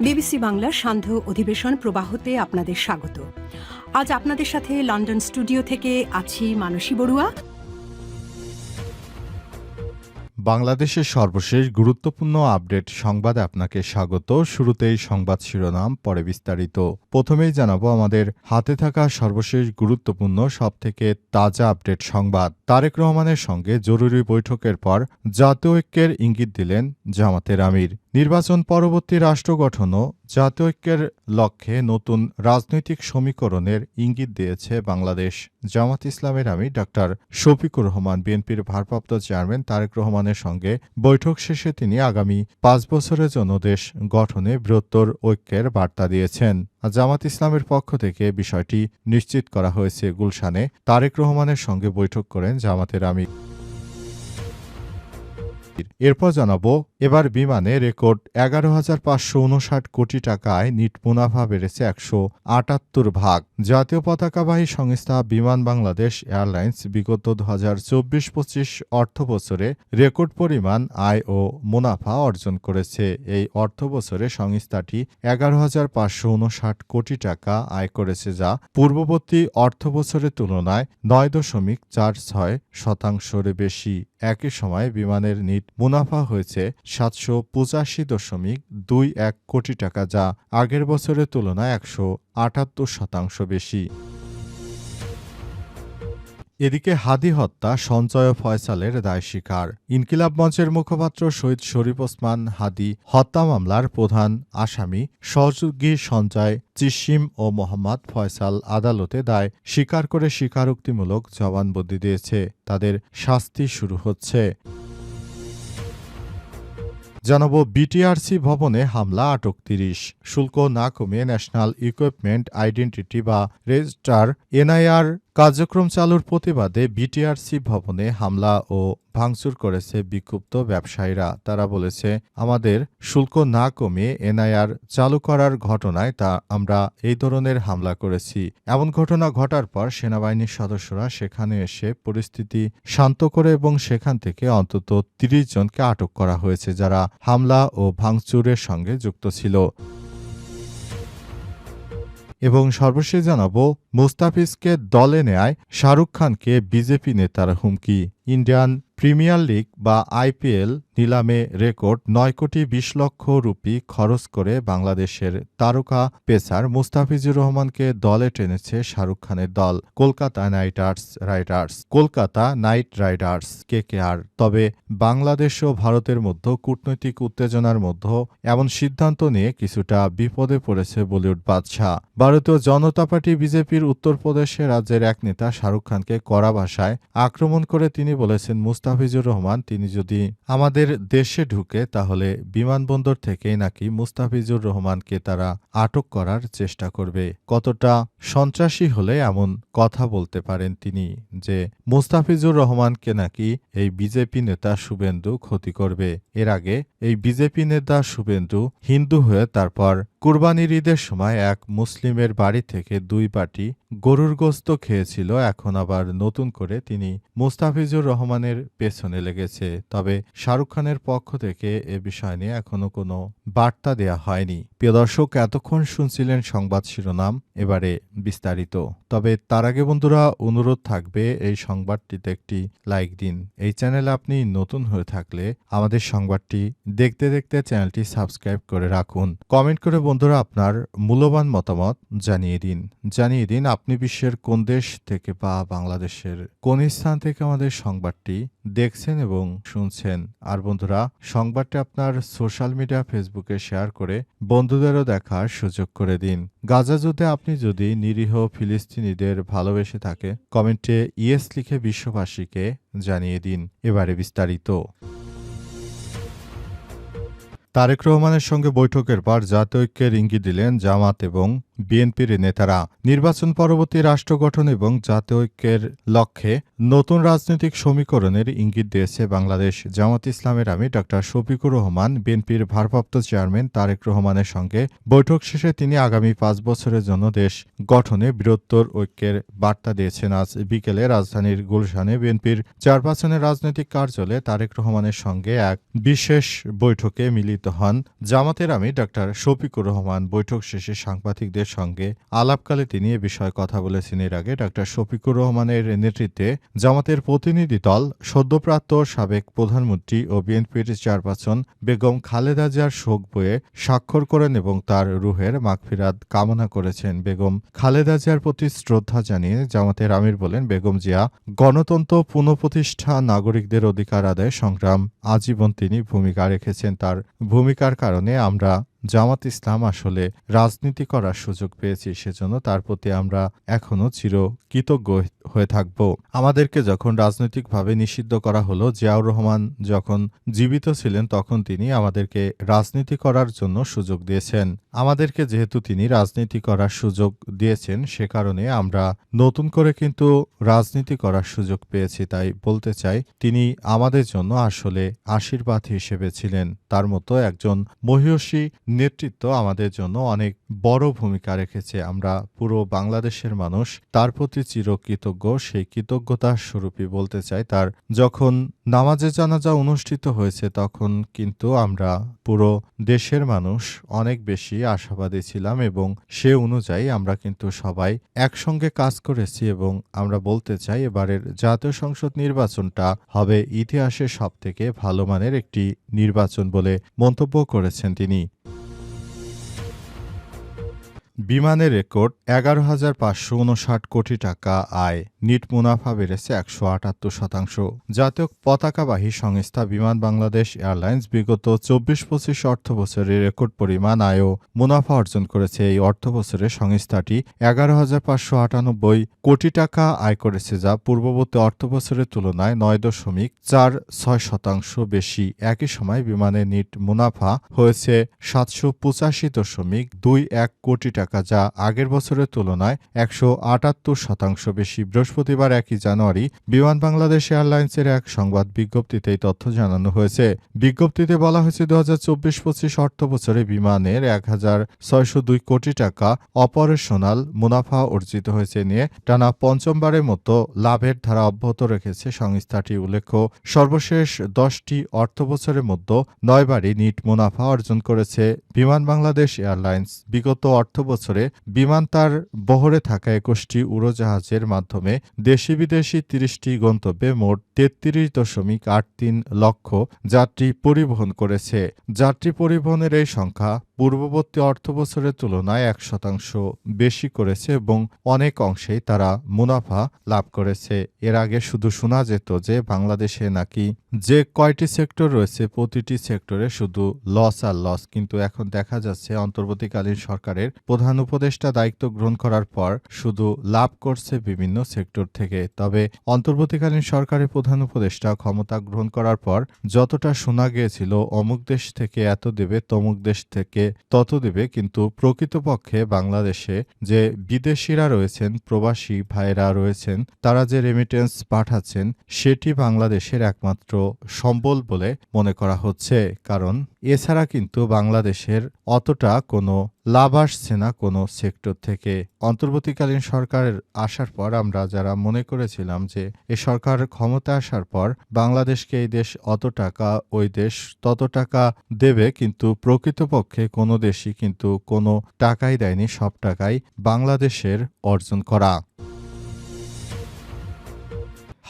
BBC বাংলার সান্ধ্য অধিবেশন প্রবাহতে আপনাদের স্বাগত। আজ আপনাদের সাথে লন্ডন স্টুডিও থেকে আছি মানসী বড়ুয়া। বাংলাদেশের সর্বশেষ গুরুত্বপূর্ণ আপডেট সংবাদে আপনাকে স্বাগত। শুরুতেই সংবাদ শিরোনাম, পরে বিস্তারিত। প্রথমেই জানাবো আমাদের হাতে থাকা সর্বশেষ গুরুত্বপূর্ণ সবথেকে তাজা আপডেট সংবাদ। তারেক রহমানের সঙ্গে জরুরি বৈঠকের পর জাতীয় ঐক্যের ইঙ্গিত দিলেন জামাতের আমির। নির্বাচন পরবর্তী রাষ্ট্র গঠন ও জাতীয় ঐক্যের লক্ষ্যে নতুন রাজনৈতিক সমীকরণের ইঙ্গিত দিয়েছে বাংলাদেশ। জামাত ইসলামের আমির ডাক্তার শফিকুর রহমান বিএনপির ভারপ্রাপ্ত চেয়ারম্যান তারেক রহমানের সঙ্গে বৈঠক শেষে তিনি আগামী ৫ বছরের জন্য দেশ গঠনে বৃহত্তর ঐক্যের বার্তা দিয়েছেন। জামাত ইসলামের পক্ষ থেকে বিষয়টি নিশ্চিত করা হয়েছে। গুলশানে তারেক রহমানের সঙ্গে বৈঠক করেন জামাতের আমির। এরপর জানাবো, এবার বিমানে রেকর্ড ১১,৫৫৯ কোটি টাকায় নিট মুনাফা বেড়েছে ১৭৮ ভাগ। জাতীয় পতাকাবাহী সংস্থা বিমান বাংলাদেশ এয়ারলাইন্স বিগত ২০২৪-২৫ অর্থবছরে রেকর্ড পরিমাণ আয় ও মুনাফা অর্জন করেছে। এই অর্থবছরে সংস্থাটি ১১,৫৫৯ কোটি টাকা আয় করেছে, যা পূর্ববর্তী অর্থবছরের তুলনায় ৯.৪৬% বেশি। একই সময়ে বিমানের নিট মুনাফা হয়েছে ৭৮৫.২১ কোটি টাকা, যা আগের বছরের তুলনায় ১৭৮% বেশি। এদিকে হাদি হত্যা সঞ্জয় ফয়সালের দায় স্বীকার। ইনকিলাব মঞ্চের মুখপাত্র শহীদ শরীফ ওসমান হাদি হত্যা মামলার প্রধান আসামি সহযোগী সঞ্জয় চিসিম ও মোহাম্মদ ফয়সাল আদালতে দায় স্বীকার করে স্বীকারোক্তিমূলক জবানবন্দি দিয়েছে। তাদের শাস্তি শুরু হচ্ছে। জানাবো, বিটিআরসি ভবনে হামলা, আটক ৩০। শুল্ক না কমিয়ে ন্যাশনাল ইকুইপমেন্ট আইডেন্টিটি বা রেজিস্টার এনআইআর কার্যক্রম চালুর প্রতিবাদে বিটিআরসি ভবনে হামলা ও ভাঙচুর করেছে বিক্ষুব্ধ ব্যবসায়ীরা। তারা বলেছে, আমাদের শুল্ক না কমিয়ে এনআইআর চালু করার ঘটনায় আমরা এই ধরনের হামলা করেছি। এমন ঘটনা ঘটার পর সেনাবাহিনীর সদস্যরা সেখানে এসে পরিস্থিতি শান্ত করে এবং সেখান থেকে অন্তত ৩০ জনকে আটক করা হয়েছে, যারা হামলা ও ভাঙচুরের সঙ্গে যুক্ত ছিল। এবং সর্বশেষ জানাবো, মুস্তাফিজকে দলে নেয় শাহরুখ খানকে বিজেপি নেতার হুমকি। ইন্ডিয়ান প্রিমিয়ার লিগ বা আইপিএল নিলামে রেকর্ড ৯,২০,০০,০০০ রুপি খরচ করে বাংলাদেশের তারকা পেসার মুস্তাফিজুর রহমানকে দলে টেনেছে শাহরুখ খানের দল কলকাতা নাইট রাইডার্স কেকেআর। তবে বাংলাদেশ ও ভারতের মধ্যে কূটনৈতিক উত্তেজনার মধ্যে এমন সিদ্ধান্ত নিয়ে কিছুটা বিপদে পড়েছে বলিউড বাদশা। ভারতীয় জনতা পার্টি বিজেপির উত্তরপ্রদেশে রাজ্যের এক নেতা শাহরুখ খানকে কড়া ভাষায় আক্রমণ করে তিনি বলেছেন, মুস্তাফিজুর রহমান তিনি যদি আমাদের দেশে ঢুকে তাহলে বিমানবন্দর থেকেই নাকি মুস্তাফিজুর রহমানকে তারা আটক করার চেষ্টা করবে। কতটা সন্ত্রাসী হলে এমন কথা বলতে পারেন তিনি, যে মুস্তাফিজুর রহমানকে নাকি এই বিজেপি নেতা শুভেন্দু ক্ষতি করবে। এর আগে এই বিজেপি নেতা শুভেন্দু হিন্দু হয়ে তারপর কুরবানির ঈদের সময় এক মুসলিমের বাড়ি থেকে ২ বাটি গরুর গোশত খেয়েছিল। এখন আবার নতুন করে তিনি মুস্তাফিজুর রহমানের পেছনে লেগেছে। তবে শাহরুখ খানের পক্ষ থেকে এ বিষয় নিয়ে এখনো কোনো বার্তা দেয়া হয়নি। প্রিয় দর্শক, এতক্ষণ শুনছিলেন সংবাদ শিরোনাম, এবারে বিস্তারিত। তবে তার আগে বন্ধুরা, অনুরোধ থাকবে এই সংবাদটিতে একটি লাইক দিন। এই চ্যানেলে আপনি নতুন হয়ে থাকলে আমাদের সংবাদটি দেখতে দেখতে চ্যানেলটি সাবস্ক্রাইব করে রাখুন। কমেন্ট করে বন্ধুরা আপনার মূল্যবান মতামত জানিয়ে দিন আপনি বিশ্বের কোন দেশ থেকে বা বাংলাদেশের কোন স্থান থেকে আমাদের সংবাদটি দেখছেন এবং শুনছেন। আর বন্ধুরা, সংবাদটি আপনার সোশ্যাল মিডিয়া ফেসবুকে শেয়ার করে বন্ধুদেরও দেখার সুযোগ করে দিন। গাজা যুদ্ধে আপনি যদি নিরীহ ফিলিস্তিনিদের ভালোবেসে থাকে, কমেন্টে ইয়েস লিখে বিশ্ববাসীকে জানিয়ে দিন। এবারে বিস্তারিত। তারেক রহমানের সঙ্গে বৈঠকের পর জাতীয় ঐক্যের ইঙ্গিত দিলেন জামাত এবং বিএনপির নেতারা। নির্বাচন পরবর্তী রাষ্ট্র গঠন এবং জাতীয় ঐক্যের লক্ষ্যে নতুন রাজনৈতিক সমীকরণের ইঙ্গিত দিয়েছে বাংলাদেশ জামাত ইসলামের আমির ড শফিকুর রহমান। বিএনপির ভারপ্রাপ্ত চেয়ারম্যান তারেক রহমানের সঙ্গে বৈঠক শেষে তিনি আগামী 5 বছরের জন্য দেশ গঠনে বৃহত্তর ঐক্যের বার্তা দিয়েছেন। আজ বিকেলে রাজধানীর গুলশানে বিএনপির চেয়ারপারসনের রাজনৈতিক কার্যালয়ে তারেক রহমানের সঙ্গে এক বিশেষ বৈঠকে মিলিত হন জামাতের আমির ড শফিকুর রহমান। বৈঠক শেষে সাংবাদিকদের সঙ্গে আলাপকালে তিনি এ বিষয়ে কথা বলেছেন। এর আগে ড শফিকুর রহমানের নেতৃত্বে জামাতের প্রতিনিধি দল সদ্যপ্রাপ্ত সাবেক প্রধানমন্ত্রী ও বিএনপির চেয়ারপারসন বেগম খালেদা জিয়ার শোক বইয়ে স্বাক্ষর করেন এবং তার রুহের মাগফিরাত কামনা করেছেন। বেগম খালেদা জিয়ার প্রতি শ্রদ্ধা জানিয়ে জামাতের আমির বলেন, বেগম জিয়া গণতন্ত্র পুনঃপ্রতিষ্ঠা, নাগরিকদের অধিকার আদায় সংগ্রাম আজীবন তিনি ভূমিকা রেখেছেন। তার ভূমিকার কারণে আমরা জামাত ইসলাম আসলে রাজনীতি করার সুযোগ পেয়েছি, সেজন্য তার প্রতি আমরা এখনো চিরকৃতজ্ঞ হয়ে থাকব। আমাদেরকে যখন রাজনৈতিকভাবে নিষিদ্ধ করা হলো, জিয়াউর রহমান যখন জীবিত ছিলেন তখন তিনি আমাদেরকে রাজনীতি করার জন্য সুযোগ দিয়েছেন। আমাদেরকে যেহেতু তিনি রাজনীতি করার সুযোগ দিয়েছেন, সে কারণে আমরা নতুন করে কিন্তু রাজনীতি করার সুযোগ পেয়েছি। তাই বলতে চাই, তিনি আমাদের জন্য আসলে আশীর্বাদ হিসেবে ছিলেন। তার মতো একজন মহিয়সী নেতৃত্ব আমাদের জন্য অনেক বড় ভূমিকা রেখেছে। আমরা পুরো বাংলাদেশের মানুষ তার প্রতি চিরকৃতজ্ঞ। সেই কৃতজ্ঞতার স্বরূপই বলতে চাই, তার যখন নামাজে জানাজা অনুষ্ঠিত হয়েছে তখন কিন্তু আমরা পুরো দেশের মানুষ অনেক বেশি আশাবাদী ছিলাম এবং সে অনুযায়ী আমরা কিন্তু সবাই একসঙ্গে কাজ করেছি এবং আমরা বলতে চাই এবারের জাতীয় সংসদ নির্বাচনটা হবে ইতিহাসের সবথেকে ভালো মানের একটি নির্বাচন বলে মন্তব্য করেছেন তিনি। বিমানের রেকর্ড 11,559 কোটি টাকা আয়, নিট মুনাফা বেড়েছে 178%। জাতীয় পতাকাবাহী সংস্থা বিমান বাংলাদেশ এয়ারলাইন্স বিগত 24-25 অর্থবছরে রেকর্ড পরিমাণ আয় ও মুনাফা অর্জন করেছে। এই অর্থবছরে সংস্থাটি 11,598 কোটি টাকা আয় করেছে, যা পূর্ববর্তী অর্থবছরের তুলনায় 9.46% বেশি। একই সময় বিমানের নিট মুনাফা হয়েছে 785.21 কোটি টাকা, যা আগের বছরের তুলনায় 178% বেশি। বৃহস্পতিবার 1 জানুয়ারি বিমান বাংলাদেশ এয়ারলাইন্সের এক সংবাদ বিজ্ঞপ্তিতে এই তথ্য জানানো হয়েছে। বিজ্ঞপ্তিতে বলা হয়েছে, 2024-25 অর্থবছরে বিমানের 1,602 কোটি টাকা অপারেশনাল মুনাফা অর্জিত হয়েছে। নিয়ে টানা পঞ্চমবারের মতো লাভের ধারা অব্যাহত রেখেছে সংস্থাটি। উল্লেখ্য, সর্বশেষ 10টি অর্থবছরের মধ্যে 9 বারই নিট মুনাফা অর্জন করেছে বিমান বাংলাদেশ এয়ারলাইন্স। বিগত অর্থবছরে বিমান তার বহরে থাকা 21টি উড়োজাহাজের মাধ্যমে দেশি বিদেশি 30টি গন্তব্যে মোট 33.83 লক্ষ যাত্রী পরিবহন করেছে। যাত্রী পরিবহনের এই সংখ্যা পূর্ববর্তী অর্থবছরের তুলনায় 1% বেশি করেছে এবং অনেক অংশেই তারা মুনাফা লাভ করেছে। এর আগে শুধু শোনা যেত যে বাংলাদেশে নাকি যে কয়টি সেক্টর রয়েছে প্রতিটি সেক্টরে শুধু লস আর লস, কিন্তু এখন দেখা যাচ্ছে অন্তর্বর্তীকালীন সরকারের প্রধান উপদেষ্টা দায়িত্ব গ্রহণ করার পর শুধু লাভ করছে বিভিন্ন সেক্টর থেকে। তবে অন্তর্বর্তীকালীন সরকারের প্রধান উপদেষ্টা ক্ষমতা গ্রহণ করার পর যতটা শোনা গিয়েছিল অমুক দেশ থেকে এত দেবে, তমুক দেশ থেকে তত দেবে, কিন্তু প্রকৃতপক্ষে বাংলাদেশে যে বিদেশিরা রয়েছেন, প্রবাসী ভাইরা রয়েছেন, তারা যে রেমিটেন্স পাঠাচ্ছেন সেটি বাংলাদেশের একমাত্র সম্বল বলে মনে করা হচ্ছে। কারণ এছাড়া কিন্তু বাংলাদেশের অতটা কোনো লাভ আসছে না কোনো সেক্টর থেকে। অন্তর্বর্তীকালীন সরকারের আসার পর আমরা যারা মনে করেছিলাম যে এ সরকার ক্ষমতা আসার পর বাংলাদেশকে এই দেশ অত টাকা, ওই দেশ তত টাকা দেবে, কিন্তু প্রকৃতপক্ষে কোনো দেশই কিন্তু কোনো টাকাই দেয়নি। সব টাকাই বাংলাদেশের অর্জন করা।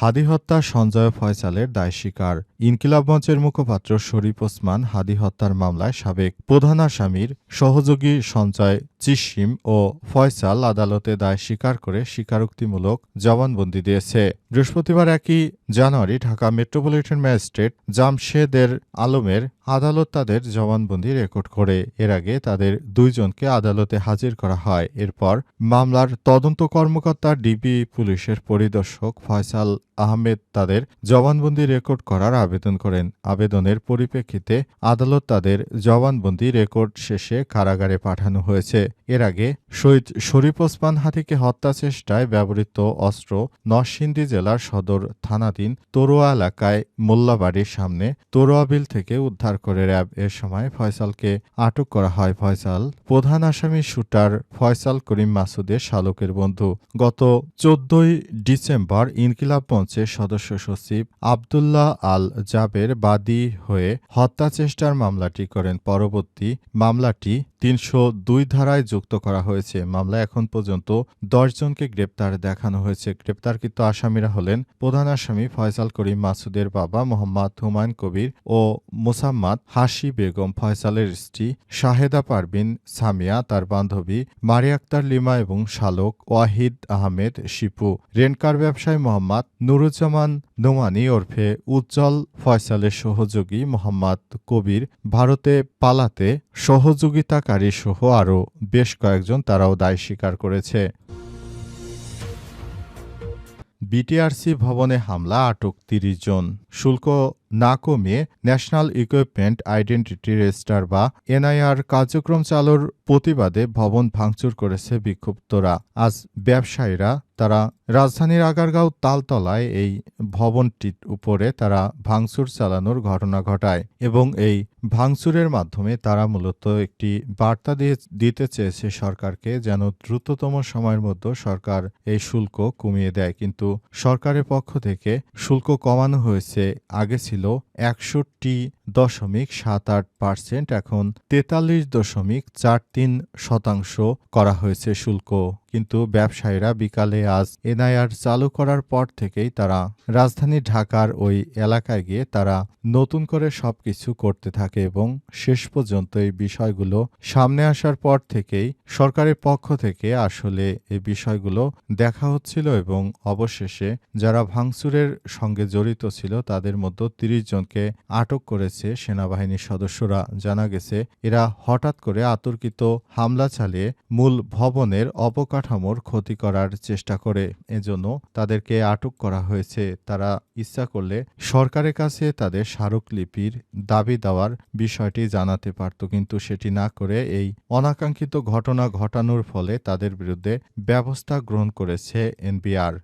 হাদি হত্যা সঞ্জয় ফয়সালের দায় স্বীকার। ইনকিলাব মঞ্চের মুখপাত্র শরীফ ওসমান হাদি হত্যার মামলায় সাবেক প্রধান আসামির সহযোগী সঞ্জয় চিশিম ও ফয়সাল আদালতে দায় স্বীকার করে স্বীকারোক্তিমূলক জবানবন্দি দিয়েছে। বৃহস্পতিবার 1 জানুয়ারি ঢাকা মেট্রোপলিটন ম্যাজিস্ট্রেট জামশেদের আলমের আদালত তাদের জবানবন্দি রেকর্ড করে। এর আগে তাদের 2 জনকে আদালতে হাজির করা হয়। এরপর মামলার তদন্ত কর্মকর্তা ডিবি পুলিশের পরিদর্শক ফয়সাল আহমেদ তাদের জবানবন্দি রেকর্ড করার আবেদন আবেদন করেন। আবেদনের পরিপ্রেক্ষিতে আদালত তাদের জবানবন্দি রেকর্ড শেষে কারাগারে পাঠানো হয়েছে। এর আগে শহীদ শরীফ ওসমান হাদিকে হত্যা চেষ্টায় ব্যবহৃত অস্ত্র নরসিংদী জেলার সদর থানাধীন তরুয়া এলাকায় মোল্লাবাড়ির সামনে তরুয়াবিল থেকে উদ্ধার করে র্যাব। এর সময় ফয়সালকে আটক করা হয়। ফয়সাল প্রধান আসামি শুটার ফয়সাল করিম মাসুদের শালকের বন্ধু। গত 14 ডিসেম্বর ইনকিলাব মঞ্চের সদস্য সচিব আবদুল্লাহ আল জাবের বাদী হয়ে হত্যা চেষ্টার মামলাটি করেন। পরবর্তী মামলাটি 302 ধারায় যুক্ত করা হয়েছে। মামলায় এখন পর্যন্ত 10 জনকে গ্রেপ্তার দেখানো হয়েছে। গ্রেপ্তারকৃত আসামিরা হলেন প্রধান আসামি ফয়সাল করিম মাসুদের বাবা মোহাম্মদ হুমায়ুন কবির ও মোসাম্মদ হাসি বেগম, ফয়সালের স্ত্রী শাহেদা পারভিন সামিয়া, তার বান্ধবী মারিয়া আক্তার লিমা এবং শালক ওয়াহিদ আহমেদ শিপু। রেন্টকার ব্যবসায়ী মোহাম্মদ নুরুজ্জামান নোমানি ওরফে উজ্জ্বল ফয়সালের সহযোগী মোহাম্মদ কবির ভারতে পালাতে সহযোগিতাকারী সহ আরও বেশ কয়েকজন, তারাও দায় স্বীকার করেছে। বিটিআরসি ভবনে হামলা, আটক 30 জন। শুল্ক না কমিয়ে ন্যাশনাল ইকুইপমেন্ট আইডেন্টিটি রেজিস্টার বা এনআইআর কার্যক্রম চালুর প্রতিবাদে ভবন ভাঙচুর করেছে বিক্ষুব্ধরা। আজ ব্যবসায়ীরা তারা রাজধানীর আগারগাঁও তালতলায় এই ভবনটির উপরে তারা ভাঙচুর চালানোর ঘটনা ঘটায় এবং এই ভাঙচুরের মাধ্যমে তারা মূলত একটি বার্তা দিতে চেয়েছে সরকারকে, যেন দ্রুততম সময়ের মধ্যে সরকার এই শুল্ক কমিয়ে দেয়। কিন্তু সরকারের পক্ষ থেকে শুল্ক কমানো হয়েছে। আগে ছিল 61.78%, এখন 43.43% করা হয়েছে শুল্ক। কিন্তু ব্যবসায়ীরা বিকালে আজ এনআইআর চালু করার পর থেকেই তারা রাজধানী ঢাকার ওই এলাকায় গিয়ে তারা নতুন করে সবকিছু করতে থাকে এবং শেষ পর্যন্ত এই বিষয়গুলো সামনে আসার পর থেকেই সরকারের পক্ষ থেকে আসলে এই বিষয়গুলো দেখা হচ্ছিল এবং অবশেষে যারা ভাঙচুরের সঙ্গে জড়িত ছিল তাদের মধ্যে 30 জনকে আটক করেছে সেনাবাহিনীর সদস্যরা। জানা গেছে এরা হঠাৎ করে অতর্কিত হামলা চালিয়ে মূল ভবনের অবকাঠামোর ক্ষতি করার চেষ্টা করে। এজন্য তাদেরকে আটক করা হয়েছে। তারা ইচ্ছা করলে সরকারের কাছে তাদের স্মারকলিপির দাবি দেওয়ার বিষয়টি জানাতে পারত, কিন্তু সেটি না করে এই অনাকাঙ্ক্ষিত ঘটনা ঘটানোর ফলে তাদের বিরুদ্ধে ব্যবস্থা গ্রহণ করেছে এনবিআর।